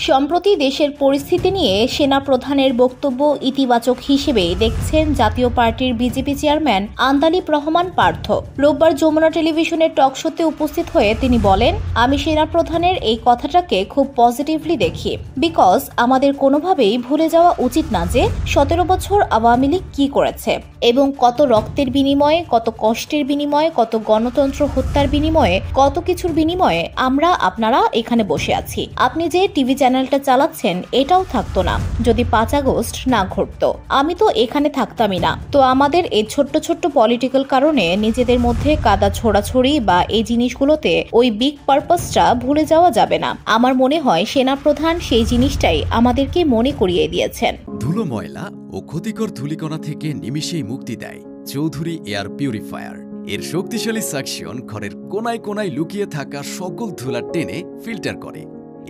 সম্প্রতি দেশের পরিস্থিতি নিয়ে সেনা প্রধানের বক্তব্য ইতিবাচক হিসেবে দেখছেন জাতীয় পার্টির বিজেপি চেয়ারম্যান আন্দালিব রহমান পার্থ। রোববার যমুনা টেলিভিশনের টক শোতে উপস্থিত হয়ে তিনি বলেন, আমি সেনা প্রধানের এই কথাটাকে খুব পজিটিভলি দেখি, বিকজ আমাদের কোনোভাবেই ভুলে যাওয়া উচিত না যে 17 বছর আওয়ামী লীগ কি করেছে এবং কত রক্তের বিনিময়ে, কত কষ্টের বিনিময়ে, কত গণতন্ত্র হত্যার বিনিময়ে, কত কিছুর বিনিময়ে আমরা আপনারা এখানে বসে আছি। আপনি যে টিভি চ্যানেলটা চালাচ্ছেন এটাও থাকতো না যদি 5 আগস্ট না ঘটতো। আমি তো এখানে থাকতামই না। তো আমাদের এই ছোট্ট ছোট্ট পলিটিক্যাল কারণে নিজেদের মধ্যে কাদা ছোড়াছড়ি বা এই জিনিসগুলোতে ওই বিগ পারপাসটা ভুলে যাওয়া যাবে না। আমার মনে হয় সেনাপ্রধান সেই জিনিসটাই আমাদেরকে মনে করিয়ে দিয়েছেন। ধুলো, ময়লা ও ক্ষতিকর ধূলিকণা থেকে নিমিষেই মুক্তি দেয় চৌধুরী এয়ার পিউরিফায়ার। এর শক্তিশালী সাকশন ঘরের কোনায় কোনায় লুকিয়ে থাকা সকল ধুলা টেনে ফিল্টার করে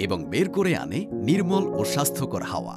এবং বের করে আনে নির্মল ও স্বাস্থ্যকর হাওয়া।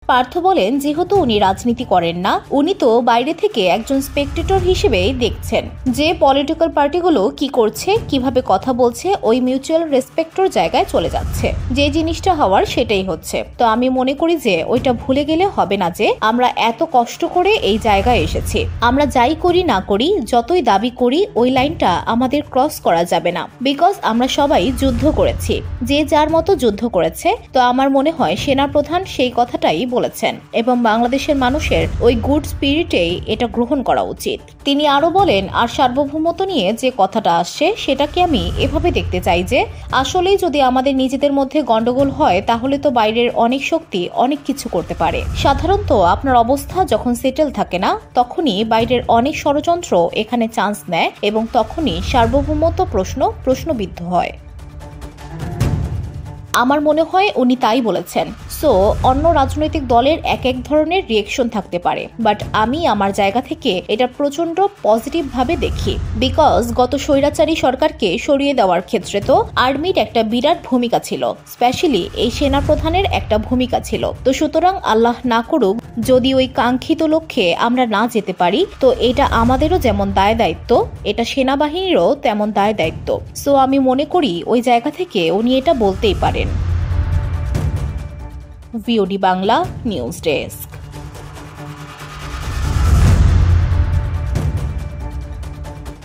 পার্থ বলেন, যেহেতু উনি রাজনীতি করেন না, উনি তো বাইরে থেকে একজন স্পেকটেটর হিসেবেই দেখছেন যে পলিটিক্যাল পার্টিগুলো কি করছে, কিভাবে কথা বলছে, ওই মিউচুয়াল রেসপেক্টর জায়গায় চলে যাচ্ছে। যে জিনিসটা হওয়ার সেটাই হচ্ছে। তো আমি মনে করি যে ওইটা ভুলে গেলে হবে না যে আমরা এত কষ্ট করে এই জায়গায় এসেছি। আমরা যাই করি না করি, যতই দাবি করি, ওই লাইনটা আমাদের ক্রস করা যাবে না, বিকজ আমরা সবাই যুদ্ধ করেছি, যে যার মতো যুদ্ধ করেছে। তো আমার মনে হয় সেনাপ্রধান সেই কথাটাই বলেছেন এবং বাংলাদেশের মানুষের ওই গুড স্পিরিটেই এটা গ্রহণ করা উচিত। তিনি আরো বলেন, আর সার্বভৌমত্ব নিয়ে যে কথাটা আসছে সেটাকে আমি এভাবে দেখতে চাই যে আসলেই যদি আমাদের নিজেদের মধ্যে গন্ডগোল হয় তাহলে তো বাইরের অনেক শক্তি অনেক কিছু করতে পারে। সাধারণত আপনার অবস্থা যখন সেটেল থাকে না, তখনই বাইরের অনেক ষড়যন্ত্র এখানে চান্স নেয় এবং তখনই সার্বভৌমত্ব প্রশ্নবিদ্ধ হয়। আমার মনে হয় উনি তাই বলেছেন। সো অন্য রাজনৈতিক দলের এক এক ধরনের রিয়েকশন থাকতে পারে, বাট আমি আমার জায়গা থেকে এটা প্রচন্ড পজিটিভ ভাবে দেখি, বিকজ গত স্বৈরাচারী সরকারকে সরিয়ে দেওয়ার ক্ষেত্রে তো আর্মির একটা বিরাট ভূমিকা ছিল, স্পেশালি এই সেনাপ্রধানের একটা ভূমিকা ছিল। তো সুতরাং আল্লাহ না করুক যদি ওই কাঙ্ক্ষিত লক্ষ্যে আমরা না যেতে পারি, তো এটা আমাদেরও যেমন দায় দায়িত্ব, এটা সেনাবাহিনীরও তেমন দায় দায়িত্ব। সো আমি মনে করি ওই জায়গা থেকে উনি এটা বলতেই পারেন। VOD Bangla news desk.